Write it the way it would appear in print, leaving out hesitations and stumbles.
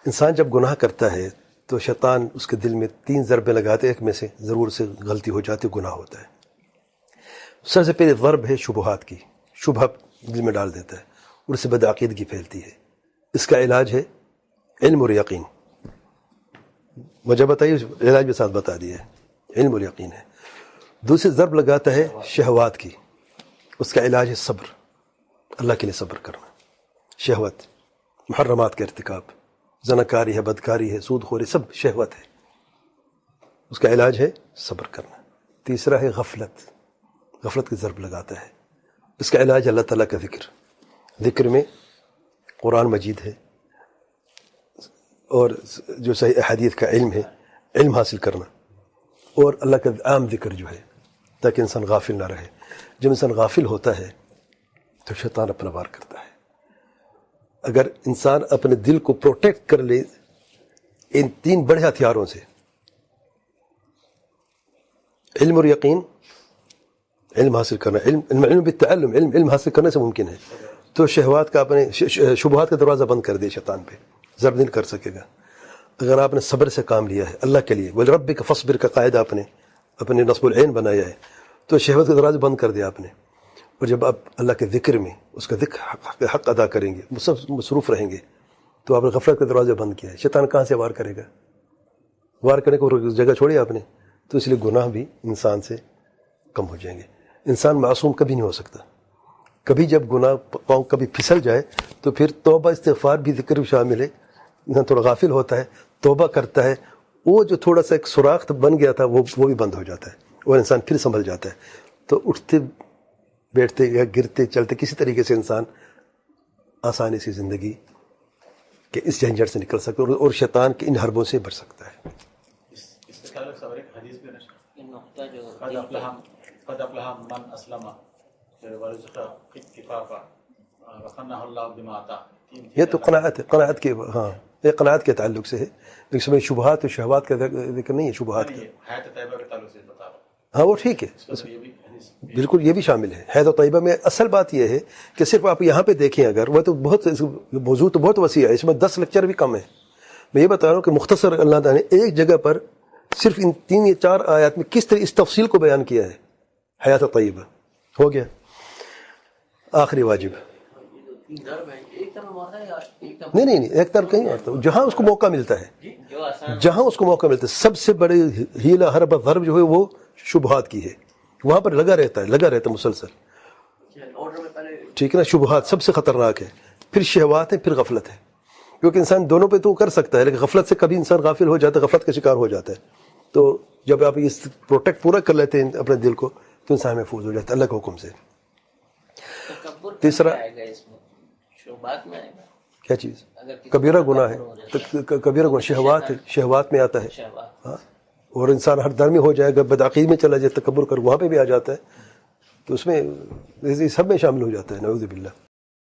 انسان جب گناہ کرتا ہے تو شیطان اس کے دل میں 3 ضربیں لگاتے، ایک میں سے ضرور سے غلطی ہو جاتی، گناہ ہوتا ہے۔ سب سے پہلے ضرب ہے شبہات کی، شبہ دل میں ڈال دیتا ہے اور اس سے بدعقیدگی پھیلتی ہے۔ اس کا علاج ہے علم اور یقین۔ مجھے بتائیے، علاج بھی ساتھ بتا دیا ہے، علم اور یقین ہے۔ دوسری ضرب لگاتا ہے شہوات کی، اس کا علاج ہے صبر، اللہ کے لیے صبر کرنا۔ شہوت، محرمات کا ارتکاب، زناکاری ہے، بدکاری ہے، سود خوری، سب شہوت ہے، اس کا علاج ہے صبر کرنا۔ تیسرا ہے غفلت، غفلت کی ضرب لگاتا ہے، اس کا علاج اللہ تعالیٰ کا ذکر، ذکر میں قرآن مجید ہے اور جو صحیح احادیث کا علم ہے، علم حاصل کرنا، اور اللہ کا عام ذکر جو ہے، تاکہ انسان غافل نہ رہے۔ جب انسان غافل ہوتا ہے تو شیطان اپنا وار کرتا ہے۔ اگر انسان اپنے دل کو پروٹیکٹ کر لے ان 3 بڑے ہتھیاروں سے، علم اور یقین، علم حاصل کرنا، علم بالتعلم، علم حاصل کرنے سے ممکن ہے، تو شہوات کا اپنے شبہات کا دروازہ بند کر دے شیطان پہ، ضرب نہیں کر سکے گا۔ اگر آپ نے صبر سے کام لیا ہے اللہ کے لیے، وَلِرَبِّكَ فَاصْبِرْ کا قاعدہ اپنے نصب العین بنایا ہے، تو شہوت کا دروازہ بند کر دیا آپ نے۔ اور جب آپ اللہ کے ذکر میں اس کا ذکر حق ادا کریں گے، مصروف رہیں گے، تو آپ نے غفلت کا دروازہ بند کیا ہے۔ شیطان کہاں سے وار کرے گا؟ وار کرنے کو جگہ چھوڑی آپ نے، تو اس لیے گناہ بھی انسان سے کم ہو جائیں گے۔ انسان معصوم کبھی نہیں ہو سکتا، کبھی جب گناہ پاؤں کبھی پھسل جائے تو پھر توبہ استغفار بھی ذکر بھی شامل ہے۔ انسان تھوڑا غافل ہوتا ہے، توبہ کرتا ہے، وہ جو تھوڑا سا ایک سوراخ بن گیا تھا وہ بھی بند ہو جاتا ہے اور انسان پھر سنبھل جاتا ہے۔ تو اٹھتے بیٹھتے یا گرتے چلتے کسی طریقے سے انسان آسانی سے زندگی کے اس جھنجھٹ سے نکل سکتا ہے اور شیطان کے ان حربوں سے بچ سکتا ہے۔ اس سے تعلق سے ایک حدیث بھی قد افلح من اسلم ورزق کفافا وقنعه اللہ بما آتا۔ یہ تو قناعت ہے، قناعت کے، ہاں یہ قناعت کے تعلق سے ہے، اس میں شبہات و شہوات کا ذکر نہیں ہے، شبہات کا۔ حیات طیبہ کے تعلق سے بتا رہا ہوں۔ ہاں وہ ٹھیک ہے، بالکل یہ بھی شامل ہے۔ حیات و طیبہ میں اصل بات یہ ہے کہ صرف آپ یہاں پہ دیکھیں، اگر وہ تو بہت موضوع تو بہت وسیع ہے، اس میں 10 لیکچر بھی کم ہے۔ میں یہ بتا رہا ہوں کہ مختصر اللہ تعالیٰ نے ایک جگہ پر صرف ان 3 یا 4 آیات میں کس طرح اس تفصیل کو بیان کیا ہے۔ حیات طیبہ ہو گیا، آخری واجب۔ نہیں، ایک طرف کہیں اور، جہاں اس کو موقع ملتا ہے، جہاں اس کو موقع ملتا ہے۔ سب سے بڑے ہیلہ حرب ضرب جو ہے وہ شبہات کی ہے، وہاں پر لگا رہتا ہے مسلسل، ٹھیک ہے نا۔ شبہات سب سے خطرناک ہے، پھر شہوات ہے، پھر غفلت ہے، کیونکہ انسان دونوں پہ تو کر سکتا ہے، لیکن غفلت سے کبھی انسان غافل ہو جاتا ہے، غفلت کا شکار ہو جاتا ہے۔ تو جب آپ اس پروٹیکٹ پورا کر لیتے ہیں اپنے دل کو تو انسان محفوظ ہو جاتا ہے اللہ کے حکم سے۔ تیسرا کیا چیز؟ کبیرہ گناہ ہے، کبیرہ گناہ شہوات ہے، شہوات میں آتا ہے، ہاں، اور انسان ہر درمی ہو جائے گا، بدعقید میں چلا جائے، تکبر کر وہاں پہ بھی آ جاتا ہے، تو اس میں سب میں شامل ہو جاتا ہے، نعوذ باللہ۔